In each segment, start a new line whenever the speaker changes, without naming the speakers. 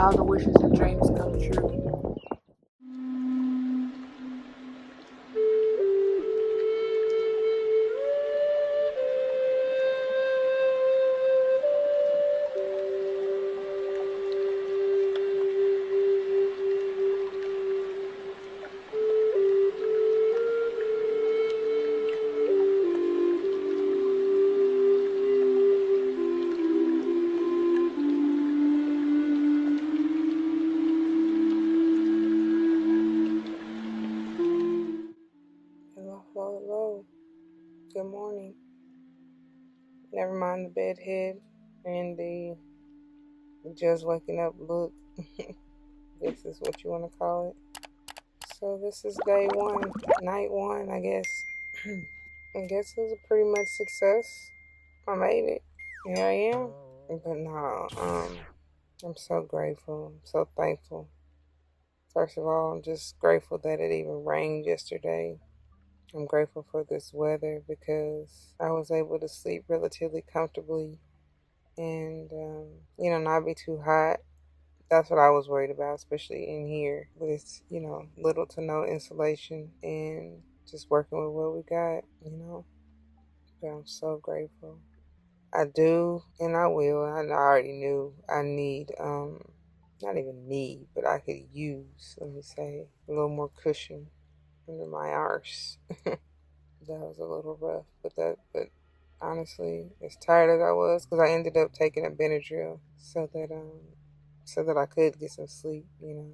all the wishes and dreams come true. Hello, hello, hello. Good morning. Never mind the bedhead and the just waking up look. This is what you want to call it. So this is day one, night one, I guess. I guess it was a pretty much success. I made it. Here I am. But no, I'm so grateful. I'm so thankful. First of all, I'm just grateful that it even rained yesterday. I'm grateful for this weather because I was able to sleep relatively comfortably and, not be too hot. That's what I was worried about, especially in here with, little to no insulation and just working with what we got. But I'm so grateful. I do and I will. I already knew I need, not even need, but I could use, let me say, a little more cushion under my arse. That was a little rough, but honestly, as tired as I was, because I ended up taking a Benadryl so that I could get some sleep,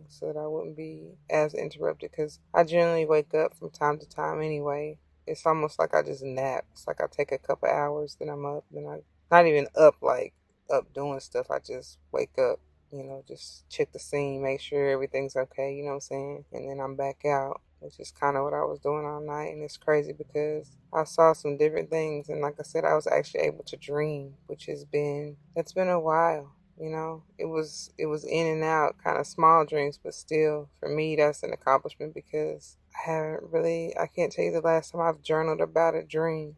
so that I wouldn't be as interrupted. Because I generally wake up from time to time anyway. It's almost like I just nap. It's like I take a couple hours, then I'm up, then I not even up like up doing stuff. I just wake up. Just check the scene, make sure everything's okay, you know what I'm saying? And then I'm back out, which is kind of what I was doing all night. And it's crazy because I saw some different things. And like I said, I was actually able to dream, which that's been a while. It was in and out, kind of small dreams, but still, for me, that's an accomplishment because I can't tell you the last time I've journaled about a dream.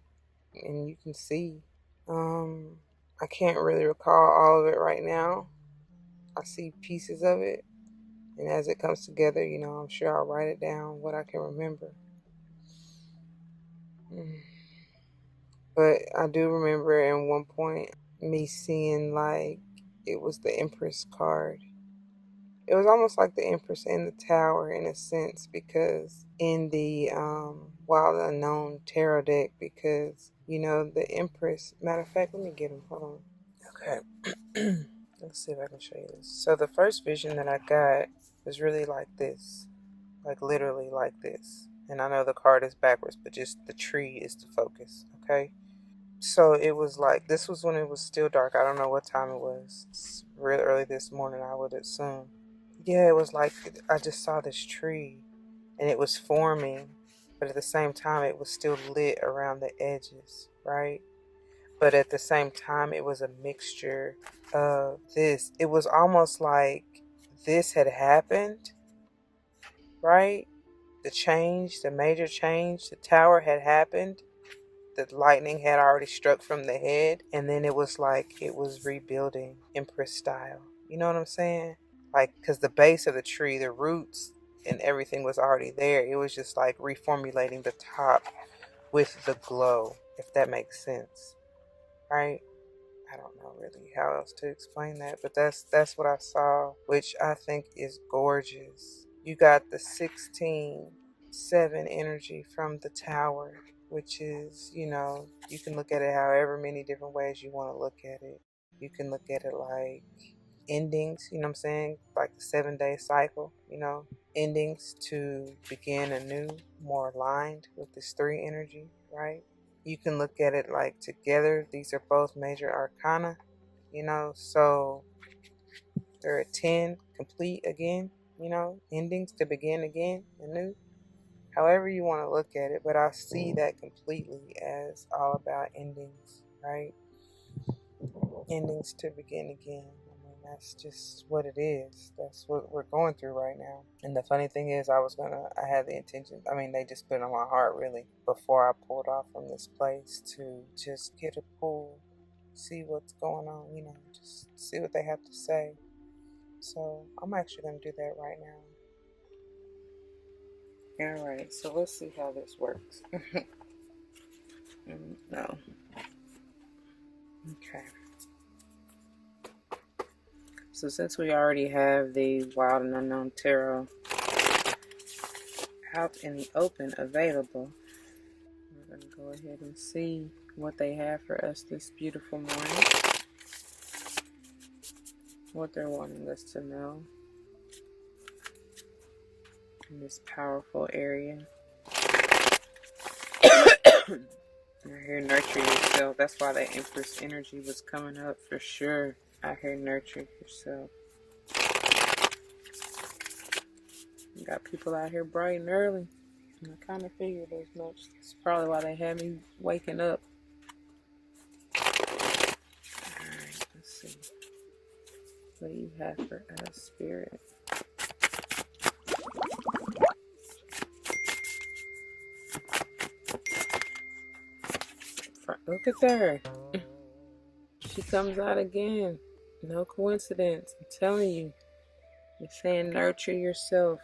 And you can see, I can't really recall all of it right now. I see pieces of it, and as it comes together, I'm sure I'll write it down, what I can remember. But I do remember at one point me seeing like it was the Empress card. It was almost like the Empress in the Tower in a sense, because in the Wild Unknown tarot deck, because the Empress. Matter of fact, let me get them. Hold on. Okay. Let's see if I can show you this. So the first vision that I got was really like this, like literally like this. And I know the card is backwards, but just the tree is the focus. Okay. So it was like, this was when it was still dark. I don't know what time it was. It's real early this morning, I would assume. Yeah, it was like I just saw this tree and it was forming, but at the same time, it was still lit around the edges, right? But at the same time, it was a mixture of this. It was almost like this had happened, right? The major change, the tower had happened. The lightning had already struck from the head, and then it was like it was rebuilding Empress style. You know what I'm saying? Like, because the base of the tree, the roots, and everything was already there. It was just like reformulating the top with the glow, if that makes sense, right? I don't know really how else to explain that, but that's what I saw, which I think is gorgeous. You got the 16/7 energy from the tower, which is, you can look at it however many different ways you want to look at it. You can look at it like endings, you know what I'm saying? Like the 7-day cycle, endings to begin anew, more aligned with this 3 energy, right? You can look at it like together. These are both major arcana, so they're at 10, complete again, endings to begin again anew. However you want to look at it, but I see that completely as all about endings, right? Endings to begin again. I mean, that's just what it is. That's what we're going through right now. And the funny thing is, I had the intention, they just put it on my heart really before I pulled off from this place to just get a pull, see what's going on, just see what they have to say. So I'm actually going to do that right now.
All right, so let's see how this works. No. Okay. So since we already have the Wild and Unknown Tarot out in the open available, we're going to go ahead and see what they have for us this beautiful morning. What they're wanting us to know in this powerful area. I hear nurture yourself. That's why that Empress energy was coming up for sure. I hear nurture yourself. You got people out here bright and early. And I kind of figured as much. That's probably why they had me waking up. Alright, let's see. What do you have for us, Spirit? Look at her. She comes out again. No coincidence. I'm telling you. You're saying nurture yourself.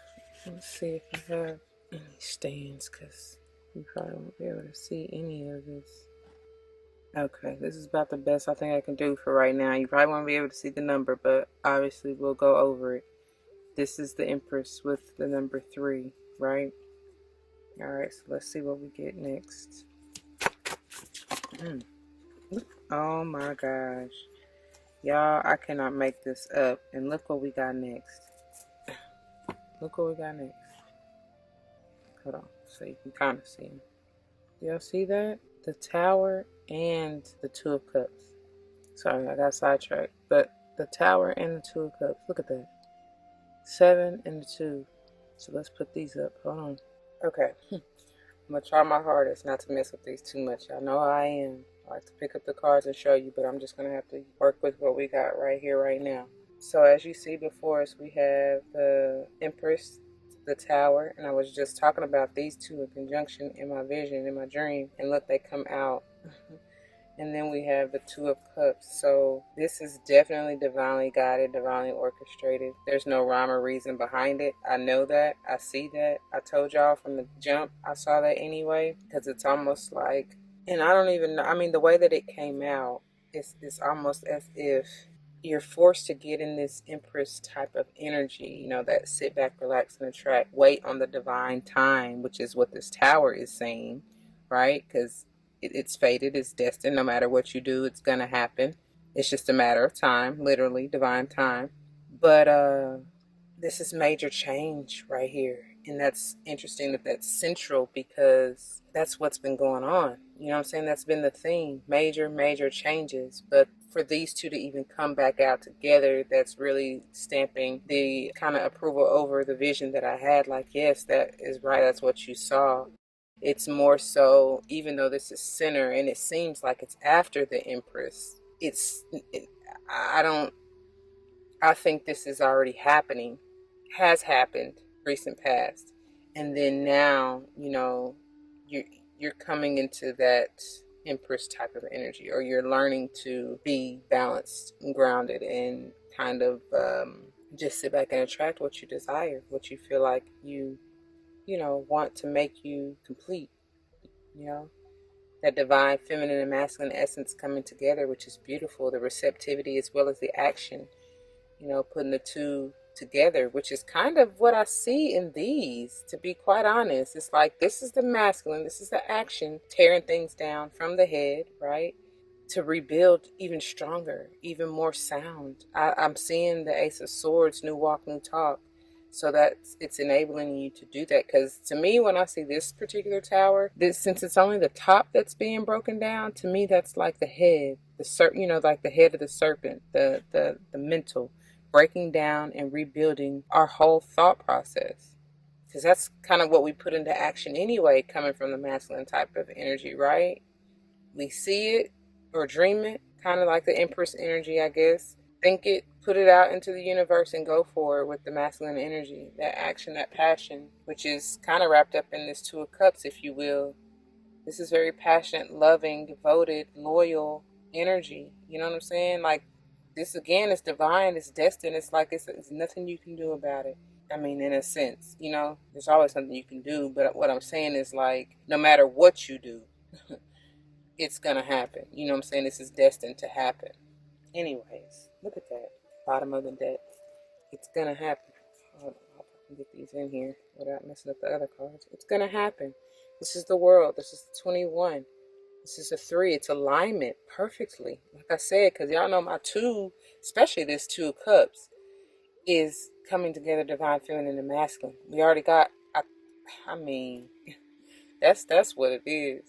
Let's see if you have any stands, because you probably won't be able to see any of this. Okay, this is about the best I think I can do for right now. You probably won't be able to see the number, but obviously we'll go over it. This is the Empress with the number 3, right? Alright, so let's see what we get next. Oh my gosh. Y'all, I cannot make this up. And look what we got next. Look what we got next. Hold on, so you can kind of see them. Y'all see that? The Tower and the Two of Cups. Sorry, I got sidetracked. But the Tower and the Two of Cups. Look at that. 7 and the 2. So let's put these up. Hold on. Okay. I'm going to try my hardest not to mess with these too much. Y'all know how I am. I like to pick up the cards and show you, but I'm just going to have to work with what we got right here, right now. So as you see before us, we have the Empress, the Tower, and I was just talking about these two in conjunction in my vision, in my dream, and look, they come out. And then we have the Two of Cups. So this is definitely divinely guided, divinely orchestrated. There's no rhyme or reason behind it. I know that. I see that. I told y'all from the jump I saw that anyway, because it's almost like, and I don't even know, I mean, the way that it came out, it's almost as if you're forced to get in this Empress type of energy, you know, that sit back, relax, and attract, wait on the divine time, which is what this Tower is saying, right? Because it's fated, it's destined. No matter what you do, it's gonna happen. It's just a matter of time, literally divine time. But this is major change right here, and that's interesting that that's central, because that's what's been going on. You know what I'm saying? That's been the theme. Major changes. But for these two to even come back out together, that's really stamping the kind of approval over the vision that I had. Like, yes, that is right. That's what you saw. It's more so, even though this is center and it seems like it's after the Empress, I think this is already happening, has happened, recent past. And then now, you know, you're coming into that Empress type of energy, or you're learning to be balanced and grounded and kind of just sit back and attract what you desire, what you feel like you know, want to make you complete, you know, that divine feminine and masculine essence coming together, which is beautiful, the receptivity as well as the action, you know, putting the two together, which is kind of what I see in these, to be quite honest. It's like, this is the masculine, this is the action, tearing things down from the head, right, to rebuild even stronger, even more sound. I'm seeing the Ace of Swords, new walk, new talk. So it's enabling you to do that. Because to me, when I see this particular tower, since it's only the top that's being broken down, to me that's like the head, you know, like the head of the serpent, the mental, breaking down and rebuilding our whole thought process. Because that's kind of what we put into action anyway, coming from the masculine type of energy, right? We see it or dream it, kind of like the Empress energy, I guess. Think it, put it out into the universe, and go for it with the masculine energy, that action, that passion, which is kind of wrapped up in this Two of Cups, if you will. This is very passionate, loving, devoted, loyal energy. You know what I'm saying? Like, this again is divine, it's destined. It's like it's nothing you can do about it. I mean, in a sense, you know, there's always something you can do. But what I'm saying is, like, no matter what you do, it's gonna happen. You know what I'm saying? This is destined to happen. Anyways, look at that. Bottom of the deck. It's gonna happen. Hold on, I can get these in here without messing up the other cards. It's gonna happen. This is the world. This is the 21. This is a 3. It's alignment perfectly. Like I said, because y'all know my 2, especially this 2 of cups, is coming together, divine feminine and masculine. We already got, I mean, that's what it is.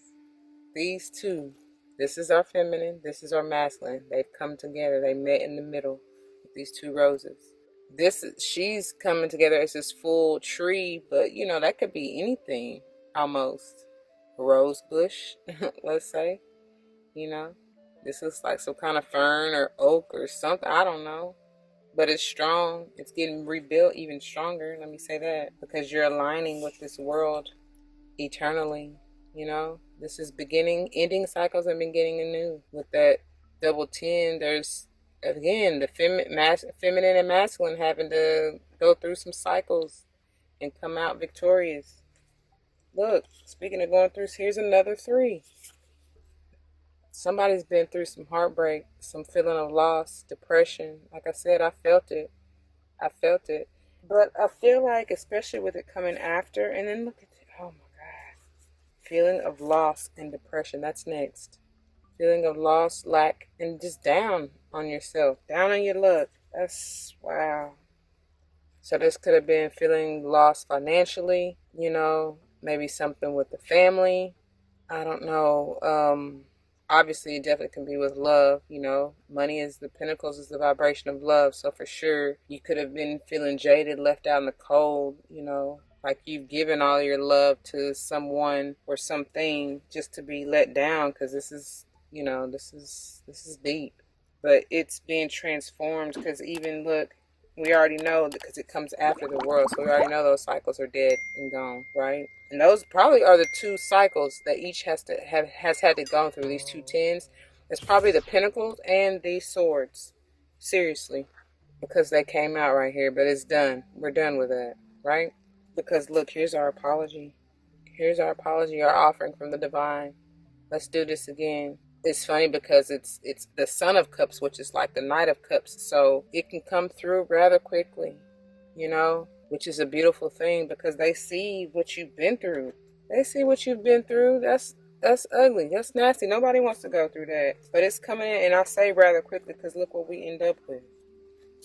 These 2, this is our feminine, this is our masculine. They've come together. They met in the middle with these 2 roses. She's coming together as this full tree, but you know, that could be anything almost. A rose bush, let's say. You know, this looks like some kind of fern or oak or something. I don't know. But it's strong. It's getting rebuilt even stronger. Let me say that. Because you're aligning with this world eternally. You know, this is ending cycles and beginning anew. With that double 10, there's, again, the feminine and masculine having to go through some cycles and come out victorious. Look, speaking of going through, here's another 3. Somebody's been through some heartbreak, some feeling of loss, depression. Like I said, I felt it. But I feel like, especially with it coming after, and then look at it. Oh my God. Feeling of loss and depression. That's next. Feeling of loss, lack, and just down on yourself. Down on your luck. That's, wow. So this could have been feeling lost financially, you know, maybe something with the family. I don't know. Obviously, it definitely can be with love, you know. Money is the pinnacles, is the vibration of love. So for sure, you could have been feeling jaded, left out in the cold, you know. Like you've given all your love to someone or something just to be let down, because this is, you know, this is deep. But it's being transformed, because even, look, we already know, because it comes after the world, so we already know those cycles are dead and gone, right? And those probably are the 2 cycles that each has had to go through. These 2 tens. It's probably the pentacles and these swords. Seriously, because they came out right here. But it's done. We're done with that, right? Because look, here's our apology. Here's our apology, our offering from the divine. Let's do this again. It's funny because it's the Son of Cups, which is like the Knight of Cups, so it can come through rather quickly, you know, which is a beautiful thing, because they see what you've been through. They see what you've been through. That's ugly. That's nasty. Nobody wants to go through that. But it's coming in, and I say rather quickly, because look what we end up with.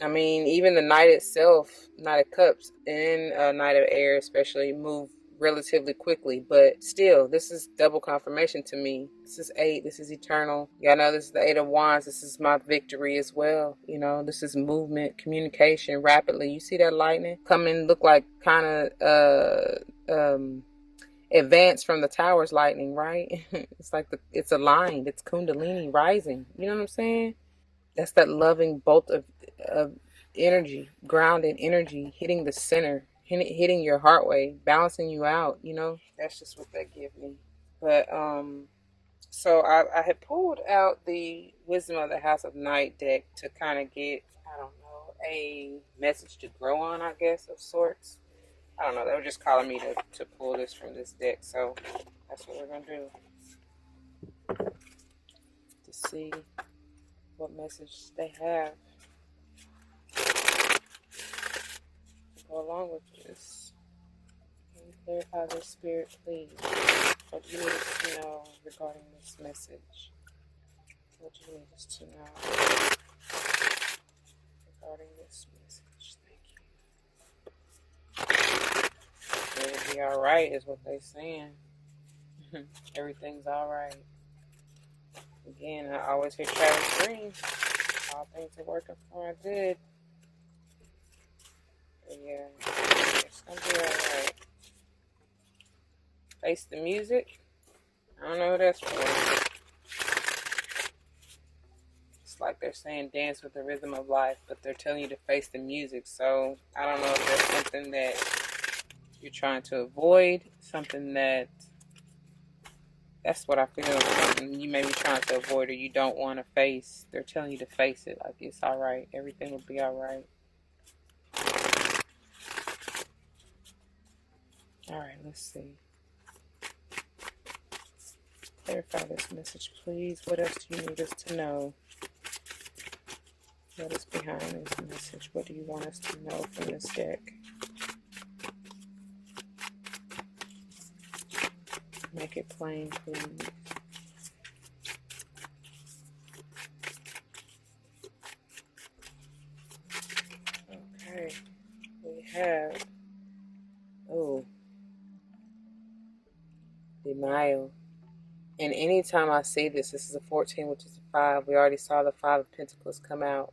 I mean, even the Knight itself, Knight of Cups, and Knight of Air especially, move relatively quickly, but still, this is double confirmation to me. This is 8. This is eternal. Y'all know this is the 8 of Wands. This is my victory as well. You know, this is movement, communication rapidly. You see that lightning coming, look like kind of advanced from the tower's lightning, right? It's like it's aligned. It's Kundalini rising. You know what I'm saying? That's that loving bolt of energy, grounded energy, hitting the center, hitting your heart wave, balancing you out, you know. That's just what that gives me. But so I had pulled out the Wisdom of the House of Night deck to kind of get, I don't know, a message to grow on, I guess, of sorts. I don't know, they were just calling me to pull this from this deck, so that's what we're gonna do, to see what message they have to go along with this. Can you clarify their spirit, please? What do you need us to know regarding this message? What do you need us to know regarding this message? Thank you. It'll be alright, is what they're saying. Everything's alright. Again, I always hear Travis Green. All things are working for our good. But yeah, it's gonna be alright. Face the music. I don't know who that's for. It's like they're saying dance with the rhythm of life, but they're telling you to face the music. So I don't know if that's something that you're trying to avoid, something that That's what I feel. And you may be trying to avoid, or you don't want to face. They're telling you to face it. Like, it's all right. Everything will be all right. All right, let's see. Clarify this message, please. What else do you need us to know? What is behind this message? What do you want us to know from this deck? Make it plain, please. Okay, we have, oh, denial. And anytime I see this, this is a 14, which is a 5. We already saw the 5 of Pentacles come out.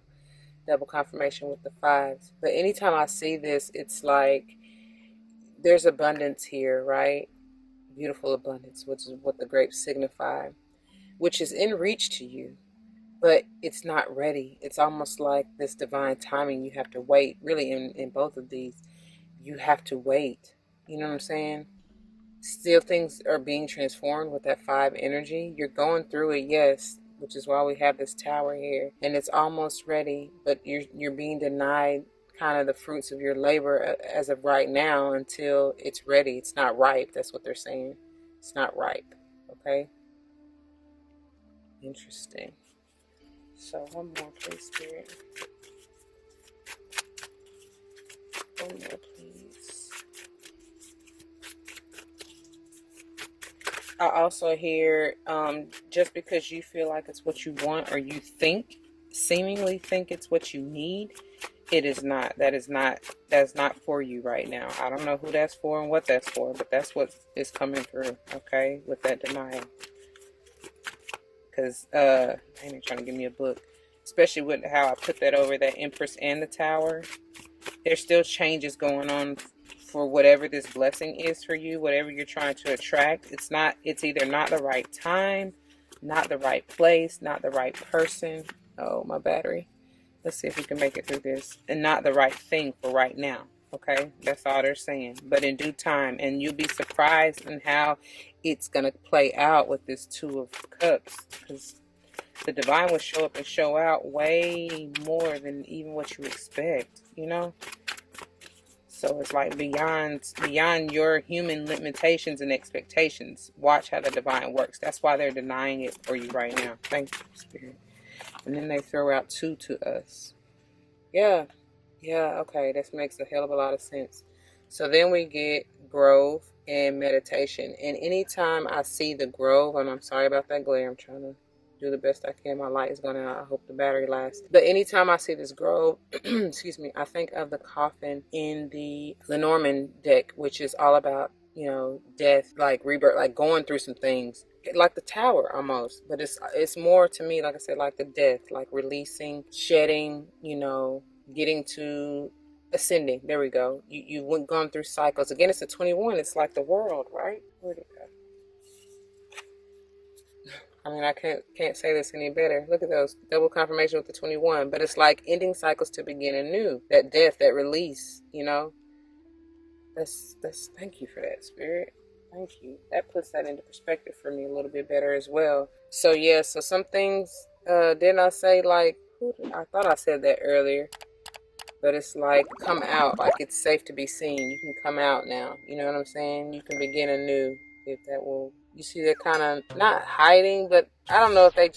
Double confirmation with the 5s. But anytime I see this, it's like there's abundance here, right? Beautiful abundance, which is what the grapes signify, which is in reach to you, but it's not ready. It's almost like this divine timing. You have to wait. Really, in both of these, you have to wait. You know what I'm saying? Still, things are being transformed with that 5 energy. You're going through it, yes, which is why we have this tower here, and it's almost ready, but you're being denied kind of the fruits of your labor as of right now until it's ready. It's not ripe. That's what they're saying. It's not ripe. Okay. Interesting. So one more, please, Spirit. One more, please. I also hear, just because you feel like it's what you want, or you seemingly think it's what you need, it is not. That's not for you right now. I don't know who that's for and what that's for, but that's what is coming through, okay, with that denial. Because, I ain't trying to give me a book, especially with how I put that over that Empress and the Tower. There's still changes going on for whatever this blessing is for you, whatever you're trying to attract. It's either not the right time, not the right place, not the right person. Oh, my battery. Let's see if we can make it through this. And not the right thing for right now. Okay, that's all they're saying. But in due time, and you'll be surprised in how it's going to play out with this 2 of Cups, because the divine will show up and show out way more than even what you expect, you know? So it's like beyond your human limitations and expectations. Watch how the divine works. That's why they're denying it for you right now. Thank you, Spirit. And then they throw out 2 to us. Yeah, okay. This makes a hell of a lot of sense. So then we get grove and meditation. And anytime I see the grove, and I'm sorry about that glare, I'm trying to do the best I can. My light is going out. I hope the battery lasts. But anytime I see this grove, excuse me, I think of the coffin in the Lenormand deck, which is all about, death, like rebirth, like going through some things. Like the tower almost, but it's more to me, like I said, like the death, like releasing, shedding, getting to ascending. There we go. You've gone through cycles. Again, it's a 21. It's like the world, right? Where'd it go? I mean, I can't say this any better. Look at those. Double confirmation with the 21. But it's like ending cycles to begin anew. That death, that release, That's thank you for that, Spirit. Thank you. That puts that into perspective for me a little bit better as well. So yeah, so some things, didn't I say, like, I thought I said that earlier, but it's like come out, like it's safe to be seen. You can come out now. You know what I'm saying? You can begin anew, if that will. You see, they're kind of not hiding, but I don't know if I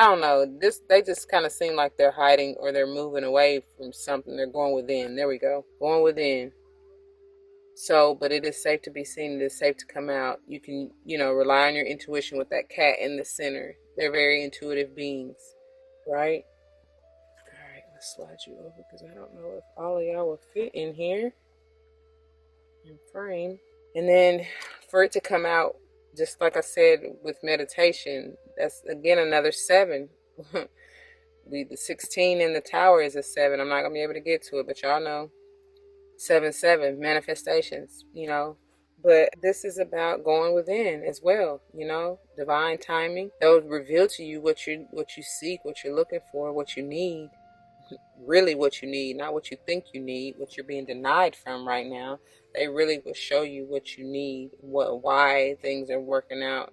don't know. They just kind of seem like they're hiding, or they're moving away from something. They're going within. There we go. Going within. So, but it is safe to be seen. It is safe to come out. You can, rely on your intuition with that cat in the center. They're very intuitive beings, right? All right, let's slide you over because I don't know if all of y'all will fit in here in frame. And then for it to come out, just like I said with meditation, that's again another 7. The 16 in the tower is a 7. I'm not going to be able to get to it, but y'all know. 7 manifestations, but this is about going within as well, divine timing. They'll reveal to you what you seek, what you're looking for, what you need. really what you need, not what you think you need, what you're being denied from right now. They really will show you what you need, why things are working out,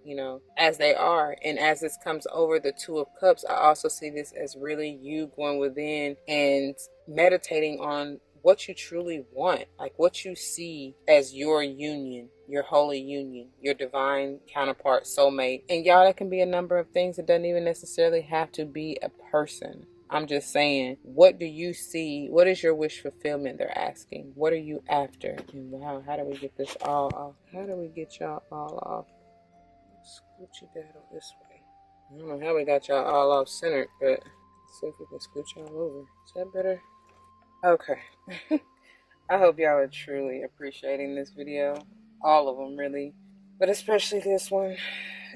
as they are. And as this comes over the Two of Cups, I also see this as really you going within and meditating on what you truly want, like what you see as your union, your holy union, your divine counterpart, soulmate. And y'all, that can be a number of things. It doesn't even necessarily have to be a person. I'm just saying, what do you see? What is your wish fulfillment? They're asking. What are you after? And wow, how do we get this all off? How do we get y'all all off? Scooch you down this way. I don't know how we got y'all all off centered, but let's see if we can scooch y'all over. Is that better? Okay. I hope y'all are truly appreciating this video. All of them, really. But especially this one,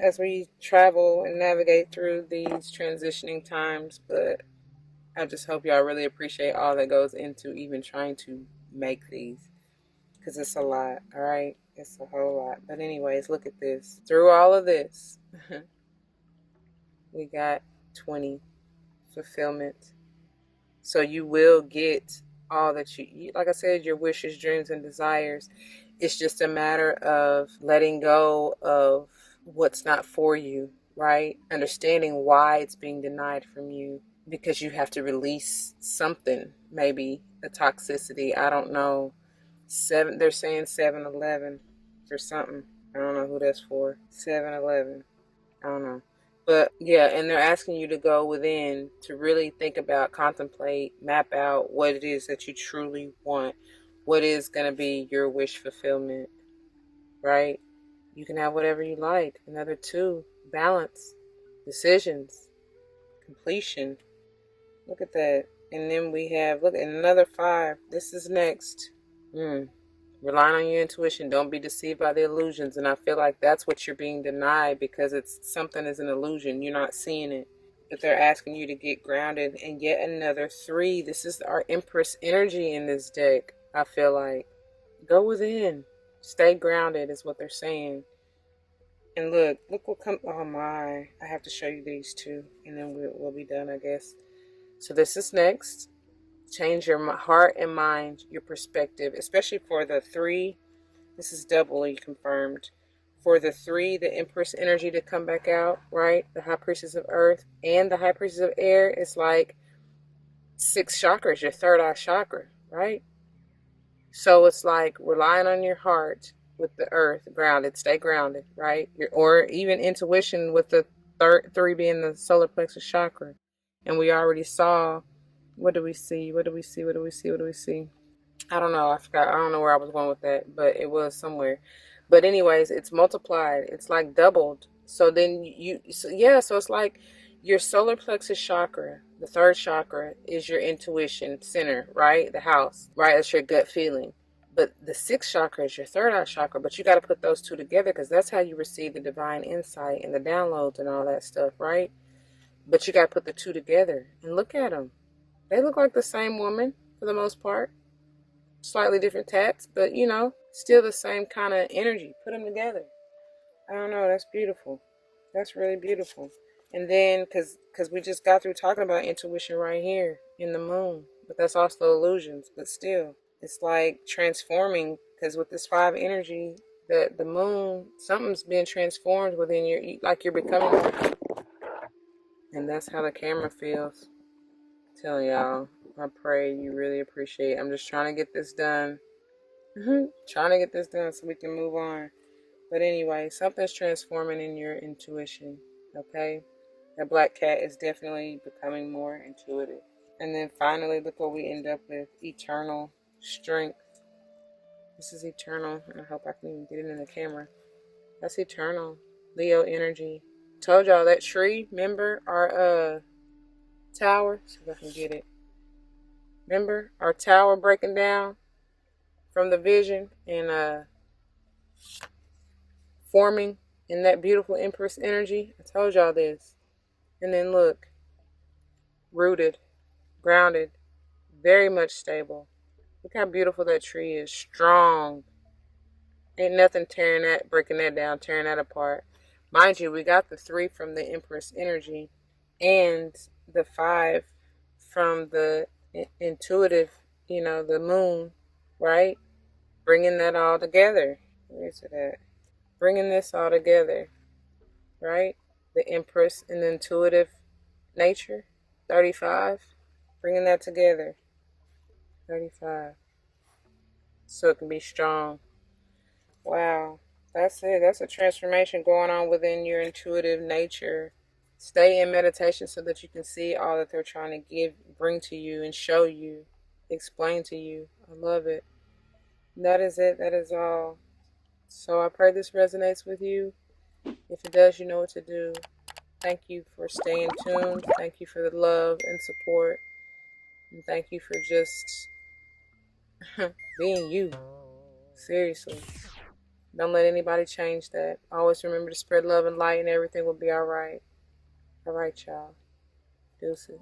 as we travel and navigate through these transitioning times. But I just hope y'all really appreciate all that goes into even trying to make these. Because it's a lot, alright? It's a whole lot. But anyways, look at this. Through all of this, we got 20 fulfillment. So you will get all that you, like I said, your wishes, dreams, and desires. It's just a matter of letting go of what's not for you, right? Understanding why it's being denied from you, because you have to release something, maybe a toxicity. I don't know. They're saying 7-Eleven for something. I don't know who that's for. 7-Eleven. I don't know. But yeah, and they're asking you to go within to really think about, contemplate, map out what it is that you truly want. What is going to be your wish fulfillment, right? You can have whatever you like. Another 2, balance, decisions, completion. Look at that. And then we have, look, another 5. This is next. Relying on your intuition. Don't be deceived by the illusions. And I feel like that's what you're being denied, because it's something is an illusion. You're not seeing it. But they're asking you to get grounded. And yet another 3. This is our Empress energy in this deck. I feel like go within. Stay grounded is what they're saying. And look what comes. Oh my. I have to show you these 2. And then we'll be done, I guess. So this is next. Change your heart and mind, your perspective, especially for the 3. This is doubly confirmed. For the 3, the Empress energy to come back out, right? The High Priestess of Earth and the High Priestess of Air is like 6 chakras, your third eye chakra, right? So it's like relying on your heart with the earth, grounded, stay grounded, right? Or even intuition with the 3 being the solar plexus chakra. And we already saw, what do we see? What do we see? What do we see? What do we see? I don't know. I forgot. I don't know where I was going with that, but it was somewhere. But anyways, it's multiplied. It's like doubled. So then so it's like your solar plexus chakra, the 3rd chakra, is your intuition center, right? The house, right? That's your gut feeling. But the 6th chakra is your third eye chakra. But you got to put those 2 together, because that's how you receive the divine insight and the downloads and all that stuff, right? But you got to put the 2 together and look at them. They look like the same woman for the most part. Slightly different tats, but still the same kind of energy. Put them together. I don't know. That's beautiful. That's really beautiful. And then, because we just got through talking about intuition right here in the moon, but that's also illusions. But still, it's like transforming, because with this 5 energy, the moon, something's being transformed within like you're becoming. And that's how the camera feels. Tell y'all, I pray you really appreciate it. I'm just trying to get this done. Trying to get this done so we can move on. But anyway, something's transforming in your intuition, okay? That black cat is definitely becoming more intuitive. And then finally, look what we end up with. Eternal strength. This is eternal. I hope I can even get it in the camera. That's eternal. Leo energy. Told y'all that tree, remember our tower? See if I can get it. Remember our tower breaking down from the vision and forming in that beautiful Empress energy? I told y'all this. And then look, rooted, grounded, very much stable. Look how beautiful that tree is. Strong. Ain't nothing breaking that down, tearing that apart. Mind you, we got the 3 from the Empress energy and the 5 from the intuitive, the moon, right? Bringing that all together. Where is it at? Bringing this all together, right? The Empress and the intuitive nature, 35. Bringing that together, 35. So it can be strong. Wow. That's it. That's a transformation going on within your intuitive nature. Stay in meditation so that you can see all that they're trying to bring to you and show you, explain to you. I love it. That is it. That is all. So I pray this resonates with you. If it does, you know what to do. Thank you for staying tuned. Thank you for the love and support. And thank you for just being you. Seriously. Don't let anybody change that. Always remember to spread love and light, and everything will be all right. All right, y'all. Deuces.